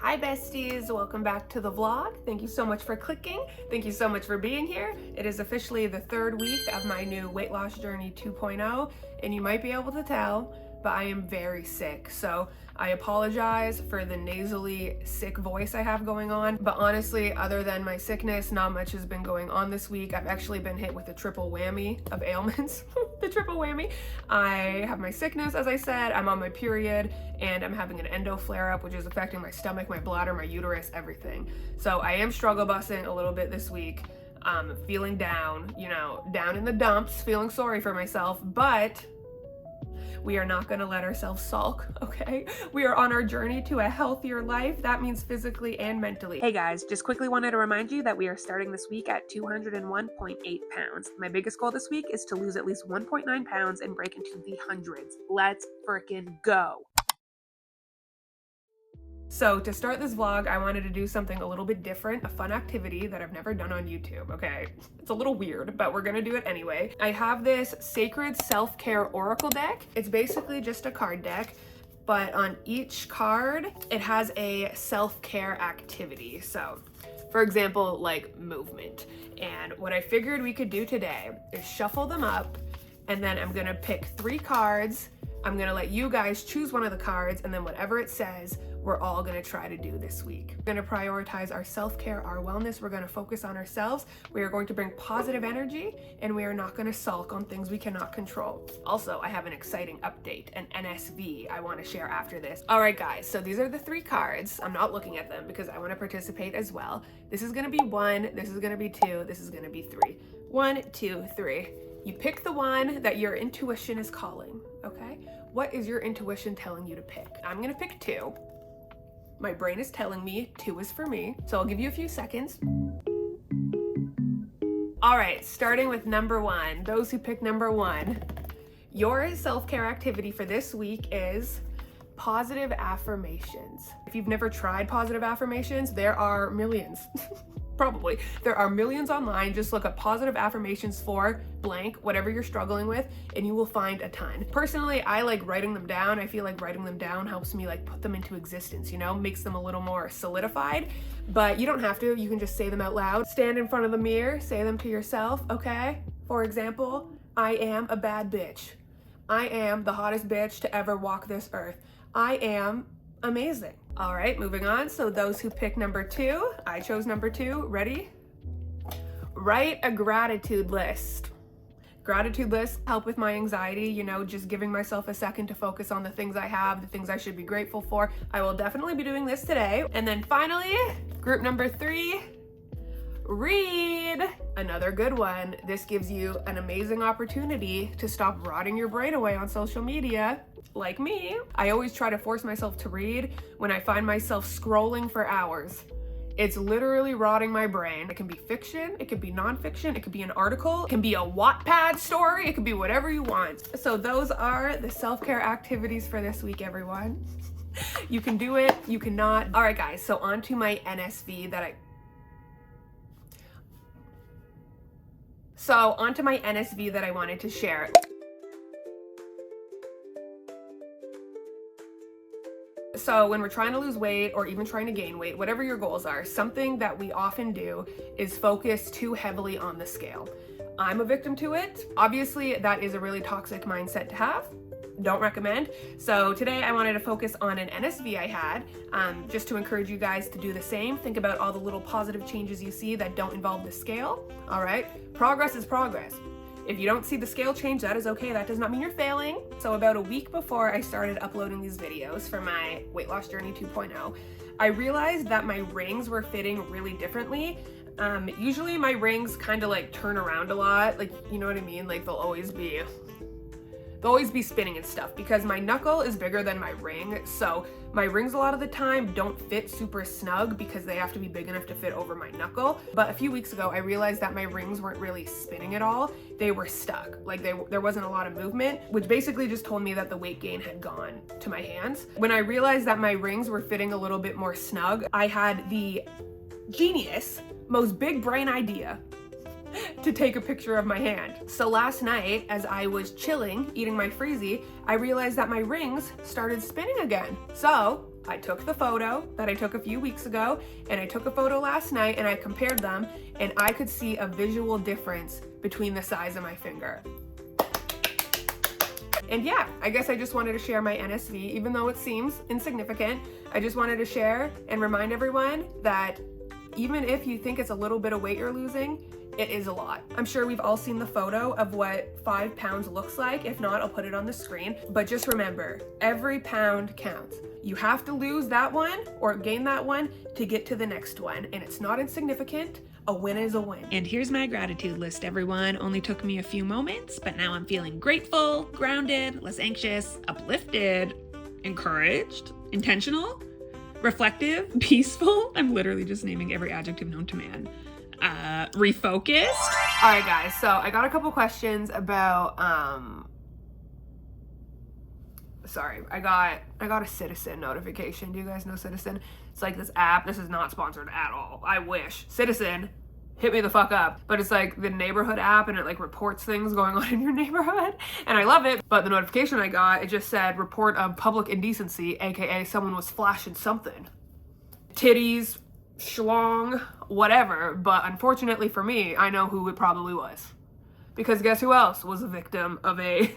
Hi besties, welcome back to the vlog. Thank you so much for clicking. Thank you so much for being here. It is officially the third week of my new weight loss journey 2.0, and you might be able to tell, but I am very sick. So I apologize for the nasally sick voice I have going on, but honestly, other than my sickness, not much has been going on this week. I've actually been hit with a triple whammy of ailments. The triple whammy. I have my sickness, as I said, I'm on my period, and I'm having an endo flare-up, which is affecting my stomach, my bladder, my uterus, everything. So I am struggle busing a little bit this week. Feeling down, down in the dumps, feeling sorry for myself, but we are not gonna let ourselves sulk, okay? We are on our journey to a healthier life. That means physically and mentally. Hey guys, just quickly wanted to remind you that we are starting this week at 201.8 pounds. My biggest goal this week is to lose at least 1.9 pounds and break into the hundreds. Let's frickin' go. So to start this vlog, I wanted to do something a little bit different, a fun activity that I've never done on YouTube, okay? It's a little weird, but we're gonna do it anyway. I have this Sacred Self-Care Oracle deck. It's basically just a card deck, but on each card, it has a self-care activity. So, for example, like movement. And what I figured we could do today is shuffle them up, and then I'm gonna pick 3 cards. I'm gonna let you guys choose one of the cards, and then whatever it says, we're all gonna try to do this week. We're gonna prioritize our self-care, our wellness. We're gonna focus on ourselves. We are going to bring positive energy, and we are not gonna sulk on things we cannot control. Also, I have an exciting update, an NSV I wanna share after this. All right, guys, so these are the 3 cards. I'm not looking at them because I wanna participate as well. This is gonna be 1, this is gonna be 2, this is gonna be 3. 1, 2, 3. You pick the one that your intuition is calling, okay? What is your intuition telling you to pick? I'm gonna pick 2. My brain is telling me 2 is for me, so I'll give you a few seconds. All right, starting with number 1. Those who pick number 1, your self-care activity for this week is positive affirmations. If you've never tried positive affirmations, there are millions. Probably. There are millions online. Just look up positive affirmations for blank, whatever you're struggling with, and you will find a ton. Personally, I like writing them down. I feel like writing them down helps me like put them into existence, makes them a little more solidified, but you don't have to. You can just say them out loud. Stand in front of the mirror, say them to yourself, okay? For example, I am a bad bitch. I am the hottest bitch to ever walk this earth. I am amazing. All right, moving on. So those who pick number 2, I chose number 2. Ready? Write a gratitude list. Gratitude lists help with my anxiety, just giving myself a second to focus on the things I have, the things I should be grateful for. I will definitely be doing this today. And then finally, group number 3, read. Another good one. This gives you an amazing opportunity to stop rotting your brain away on social media. Like me, I always try to force myself to read when I find myself scrolling for hours. It's literally rotting my brain. It can be fiction, it could be nonfiction, it could be an article, it can be a Wattpad story, it could be whatever you want. So those are the self-care activities for this week, everyone. You can do it, you cannot. All right, guys, so on to my NSV that I wanted to share. So when we're trying to lose weight or even trying to gain weight, whatever your goals are, something that we often do is focus too heavily on the scale. I'm a victim to it. Obviously, that is a really toxic mindset to have. Don't recommend. So today I wanted to focus on an NSV I had, just to encourage you guys to do the same. Think about all the little positive changes you see that don't involve the scale. All right, progress is progress. If you don't see the scale change, that is okay. That does not mean you're failing. So about a week before I started uploading these videos for my weight loss journey 2.0, I realized that my rings were fitting really differently. Usually my rings kind of like turn around a lot. Like, you know what I mean? Like they'll always be spinning and stuff because my knuckle is bigger than my ring. So my rings a lot of the time don't fit super snug because they have to be big enough to fit over my knuckle. But a few weeks ago, I realized that my rings weren't really spinning at all. They were stuck. Like there wasn't a lot of movement, which basically just told me that the weight gain had gone to my hands. When I realized that my rings were fitting a little bit more snug, I had the genius, most big brain idea to take a picture of my hand. So last night, as I was chilling, eating my freezy, I realized that my rings started spinning again. So I took the photo that I took a few weeks ago and I took a photo last night and I compared them, and I could see a visual difference between the size of my finger. And yeah, I guess I just wanted to share my NSV, even though it seems insignificant. I just wanted to share and remind everyone that even if you think it's a little bit of weight you're losing, it is a lot. I'm sure we've all seen the photo of what 5 pounds looks like. If not, I'll put it on the screen. But just remember, every pound counts. You have to lose that one or gain that one to get to the next one. And it's not insignificant. A win is a win. And here's my gratitude list, everyone. Only took me a few moments, but now I'm feeling grateful, grounded, less anxious, uplifted, encouraged, intentional, reflective, peaceful. I'm literally just naming every adjective known to man. Refocused. All right, guys. So I got a couple questions about, sorry, I got a Citizen notification. Do you guys know Citizen? It's like this app. This is not sponsored at all. I wish. Citizen, hit me the fuck up. But it's like the neighborhood app, and it like reports things going on in your neighborhood. And I love it. But the notification I got, it just said report of public indecency, aka someone was flashing something. Titties, schlong, whatever. But unfortunately for me, I know who it probably was. Because guess who else was a victim of a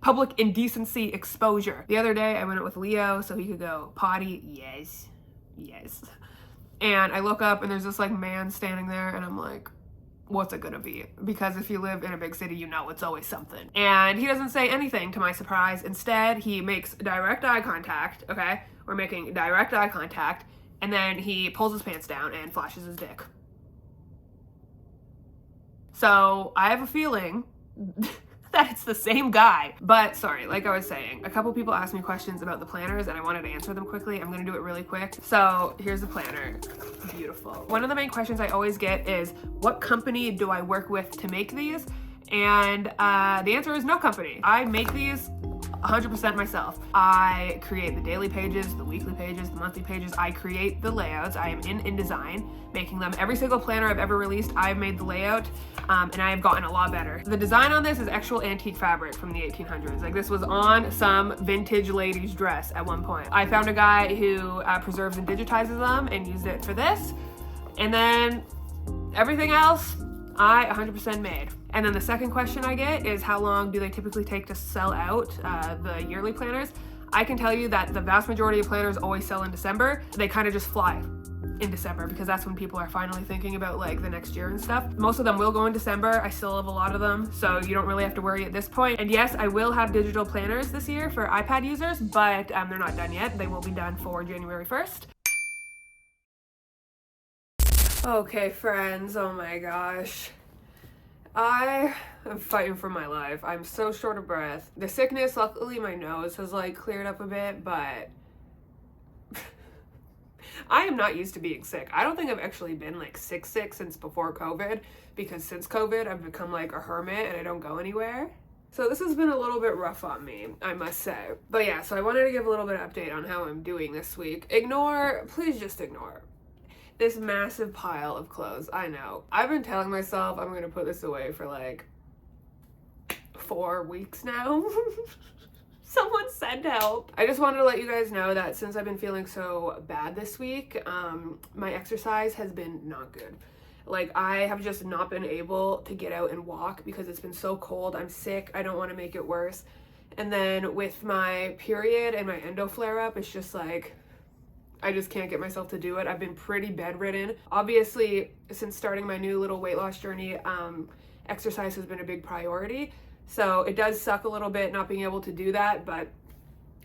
public indecency exposure? The other day I went out with Leo so he could go potty. Yes. And I look up and there's this like man standing there, and I'm like, what's it gonna be? Because if you live in a big city, you know it's always something. And he doesn't say anything, to my surprise. Instead, he makes direct eye contact. Okay, we're making direct eye contact, and then he pulls his pants down and flashes his dick. So I have a feeling that it's the same guy. But sorry, like I was saying, a couple people asked me questions about the planners and I wanted to answer them quickly. I'm gonna do it really quick. So here's the planner. Beautiful. One of the main questions I always get is, what company do I work with to make these? And the answer is no company. I make these 100% myself. I create the daily pages, the weekly pages, the monthly pages. I create the layouts. I am in InDesign, making them. Every single planner I've ever released, I've made the layout, and I have gotten a lot better. The design on this is actual antique fabric from the 1800s. Like, this was on some vintage lady's dress at one point. I found a guy who preserves and digitizes them and used it for this. And then everything else, I 100% made. And then the second question I get is, how long do they typically take to sell out the yearly planners? I can tell you that the vast majority of planners always sell in December. They kind of just fly in December because that's when people are finally thinking about like the next year and stuff. Most of them will go in December. I still have a lot of them, so you don't really have to worry at this point. And yes, I will have digital planners this year for iPad users, but they're not done yet. They will be done for January 1st. Okay, friends, oh my gosh. I am fighting for my life. I'm so short of breath. The sickness, luckily my nose has like cleared up a bit, but I am not used to being sick. I don't think I've actually been like sick since before COVID, because since COVID I've become like a hermit and I don't go anywhere. So this has been a little bit rough on me, I must say. But yeah, so I wanted to give a little bit of update on how I'm doing this week. Please just ignore this massive pile of clothes. I know. I've been telling myself I'm gonna put this away for like 4 weeks now. Someone send help. I just wanted to let you guys know that since I've been feeling so bad this week, my exercise has been not good. Like, I have just not been able to get out and walk because it's been so cold. I'm sick. I don't want to make it worse. And then with my period and my endo flare up, it's just like, I just can't get myself to do it. I've been pretty bedridden. Obviously, since starting my new little weight loss journey, exercise has been a big priority. So it does suck a little bit not being able to do that, but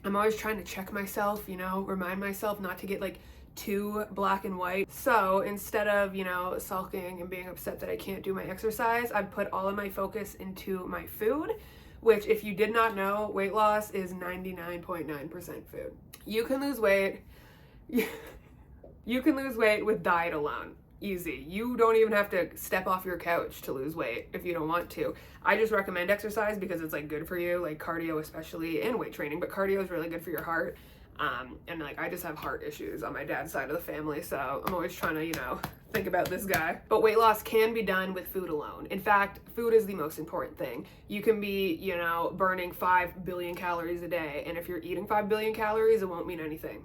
I'm always trying to check myself, you know, remind myself not to get like too black and white. So instead of, you know, sulking and being upset that I can't do my exercise, I've put all of my focus into my food, which, if you did not know, weight loss is 99.9% food. You can lose weight. You can lose weight with diet alone. Easy. You don't even have to step off your couch to lose weight if you don't want to. I just recommend exercise because it's like good for you, like cardio especially, and weight training, but cardio is really good for your heart. And like, I just have heart issues on my dad's side of the family, so I'm always trying to, you know, think about this guy. But weight loss can be done with food alone. In fact, food is the most important thing. You can be, you know, burning 5 billion calories a day, and if you're eating 5 billion calories, it won't mean anything.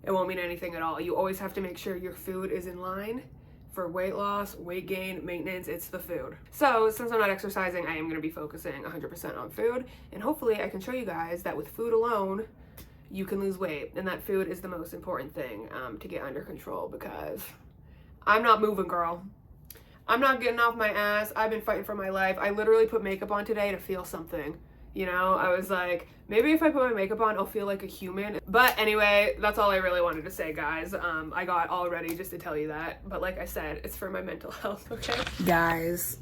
It won't mean anything at all. You always have to make sure your food is in line. For weight loss, weight gain, maintenance, it's the food. So since I'm not exercising, I am gonna be focusing 100% on food, and hopefully I can show you guys that with food alone, you can lose weight, and that food is the most important thing to get under control, because I'm not moving, girl. I'm not getting off my ass. I've been fighting for my life. I literally put makeup on today to feel something. You know, I was like, maybe if I put my makeup on, I'll feel like a human. But anyway, that's all I really wanted to say, guys. I got all ready just to tell you that. But like I said, it's for my mental health, okay? Guys,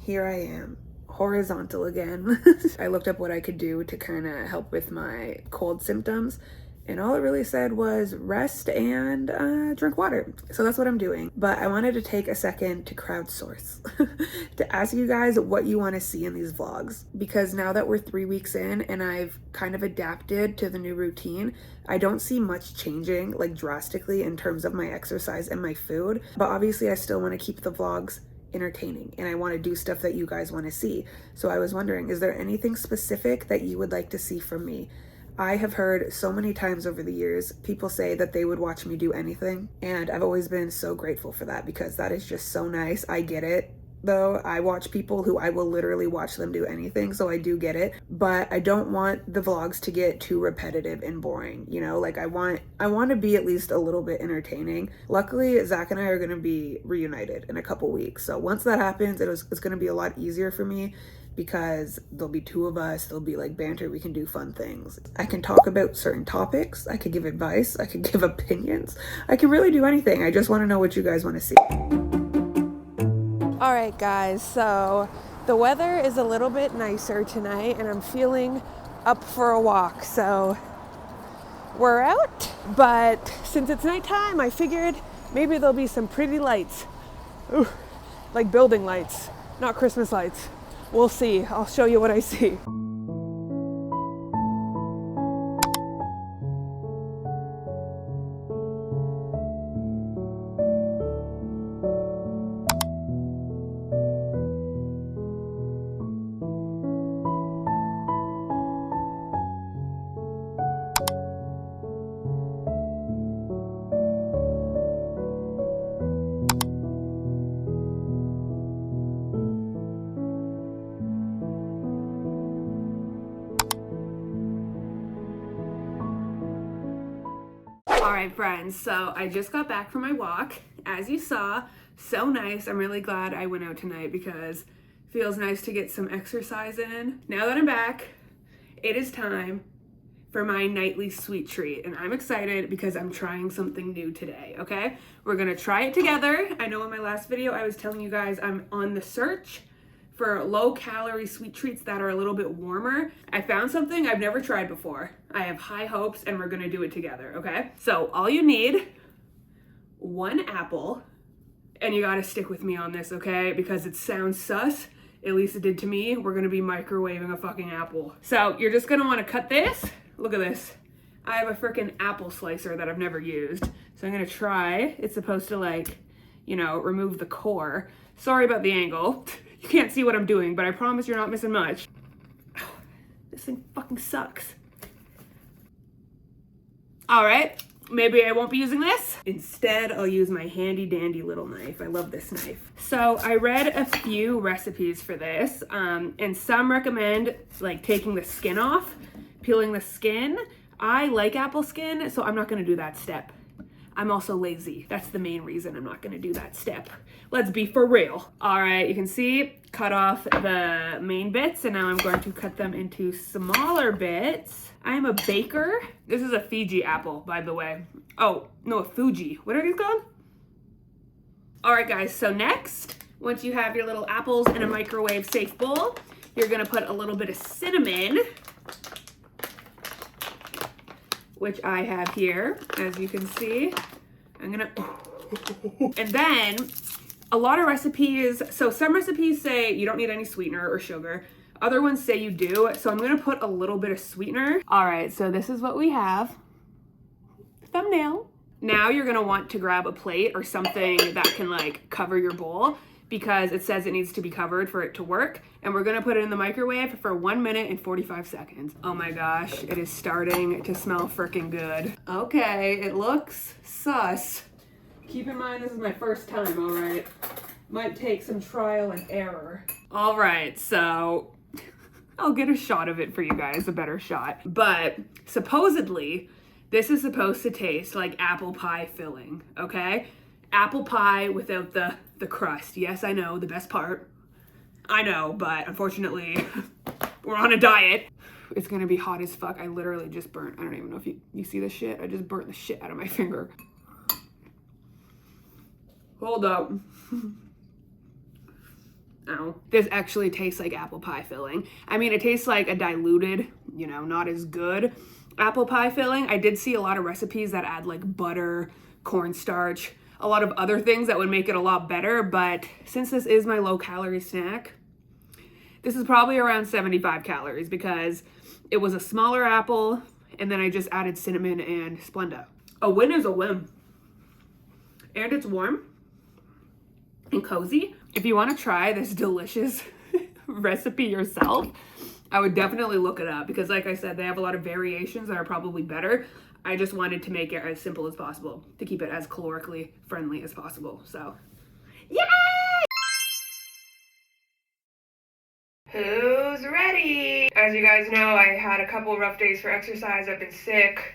here I am, horizontal again. I looked up what I could do to kind of help with my cold symptoms. And all it really said was rest and drink water. So that's what I'm doing. But I wanted to take a second to crowdsource, to ask you guys what you want to see in these vlogs. Because now that we're 3 weeks in and I've kind of adapted to the new routine, I don't see much changing like drastically in terms of my exercise and my food. But obviously I still want to keep the vlogs entertaining and I want to do stuff that you guys want to see. So I was wondering, is there anything specific that you would like to see from me? I have heard so many times over the years, people say that they would watch me do anything. And I've always been so grateful for that, because that is just so nice. I get it though. I watch people who I will literally watch them do anything. So I do get it, but I don't want the vlogs to get too repetitive and boring. You know, like I want to be at least a little bit entertaining. Luckily, Zach and I are going to be reunited in a couple weeks. So once that happens, it's going to be a lot easier for me, because there'll be 2 of us, there'll be like banter, we can do fun things. I can talk about certain topics, I could give advice, I could give opinions, I can really do anything. I just want to know what you guys want to see. All right, guys, so the weather is a little bit nicer tonight and I'm feeling up for a walk, so we're out. But since it's nighttime, I figured maybe there'll be some pretty lights. Ooh, like building lights, not Christmas lights. We'll see. I'll show you what I see. All right, friends, so I just got back from my walk. As you saw, so nice. I'm really glad I went out tonight because it feels nice to get some exercise in. Now that I'm back, it is time for my nightly sweet treat, and I'm excited because I'm trying something new today, okay? We're gonna try it together. I know in my last video I was telling you guys I'm on the search for low-calorie sweet treats that are a little bit warmer. I found something I've never tried before. I have high hopes and we're gonna do it together, okay? So all you need, 1 apple, and you gotta stick with me on this, okay? Because it sounds sus, at least it did to me. We're gonna be microwaving a fucking apple. So you're just gonna wanna cut this. Look at this. I have a freaking apple slicer that I've never used. So I'm gonna try. It's supposed to, like, you know, remove the core. Sorry about the angle. You can't see what I'm doing, but I promise you're not missing much. This thing fucking sucks. All right, maybe I won't be using this. Instead, I'll use my handy dandy little knife. I love this knife. So I read a few recipes for this, and some recommend like taking the skin off, peeling the skin. I like apple skin, so I'm not gonna do that step. I'm also lazy. That's the main reason I'm not gonna do that step. Let's be for real. All right, you can see, cut off the main bits, and now I'm going to cut them into smaller bits. I am a baker. This is a Fiji apple, by the way. Oh, no, a Fuji. What are these called? All right, guys, so next, once you have your little apples in a microwave safe bowl, you're gonna put a little bit of cinnamon, which I have here, as you can see. I'm gonna, and then a lot of recipes, so some recipes say you don't need any sweetener or sugar. Other ones say you do, so I'm gonna put a little bit of sweetener. All right, so this is what we have. thumbnail. Now you're gonna want to grab a plate or something that can like cover your bowl, because it says it needs to be covered for it to work. And we're gonna put it in the microwave for 1 minute and 45 seconds. Oh my gosh, it is starting to smell freaking good. Okay, it looks sus. Keep in mind, this is my first time, all right? Might take some trial and error. All right, so I'll get a shot of it for you guys, a better shot. But supposedly, this is supposed to taste like apple pie filling, okay? Apple pie without the crust. Yes, I know, the best part. I know, but unfortunately, we're on a diet. It's gonna be hot as fuck. I literally just burnt, I don't even know if you see this shit. I just burnt the shit out of my finger. Hold up. Ow. This actually tastes like apple pie filling. I mean, it tastes like a diluted, you know, not as good apple pie filling. I did see a lot of recipes that add like butter, cornstarch, a lot of other things that would make it a lot better, but since this is my low calorie snack, this is probably around 75 calories because it was a smaller apple and then I just added cinnamon and Splenda. A win is a win. And it's warm and cozy. If you want to try this delicious recipe yourself, I would definitely look it up because like I said, they have a lot of variations that are probably better. I just wanted to make it as simple as possible to keep it as calorically friendly as possible. So, yay! Who's ready? As you guys know, I had a couple rough days for exercise. I've been sick.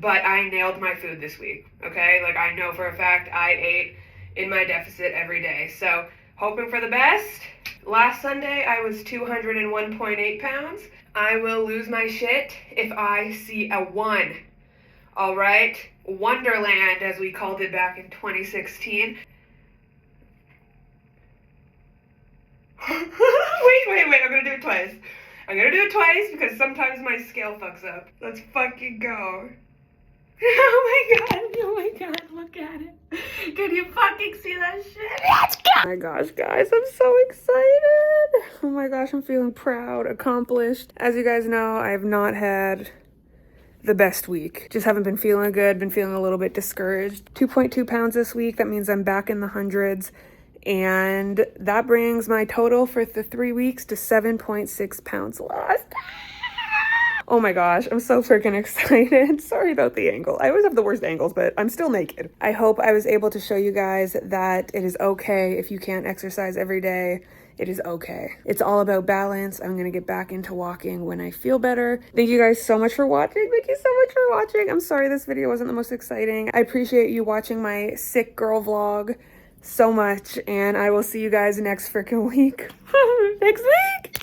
But I nailed my food this week, okay? Like, I know for a fact I ate in my deficit every day. So, hoping for the best. Last Sunday, I was 201.8 pounds. I will lose my shit if I see a 1. All right? Wonderland, as we called it back in 2016. Wait, I'm gonna do it twice. I'm gonna do it twice because sometimes my scale fucks up. Let's fucking go. Oh my god, look at it. Can you fucking see that shit? Let's go! Oh my gosh, guys, I'm so excited. Oh my gosh, I'm feeling proud, accomplished. As you guys know, I have not had the best week. Just haven't been feeling good, been feeling a little bit discouraged. 2.2 pounds this week, that means I'm back in the hundreds. And that brings my total for the 3 weeks to 7.6 pounds lost. Oh my gosh, I'm so freaking excited. Sorry about the angle. I always have the worst angles, but I'm still naked. I hope I was able to show you guys that it is okay if you can't exercise every day. It is okay. It's all about balance. I'm gonna get back into walking when I feel better. Thank you guys so much for watching. Thank you so much for watching. I'm sorry this video wasn't the most exciting. I appreciate you watching my sick girl vlog so much, and I will see you guys next freaking week. Next week!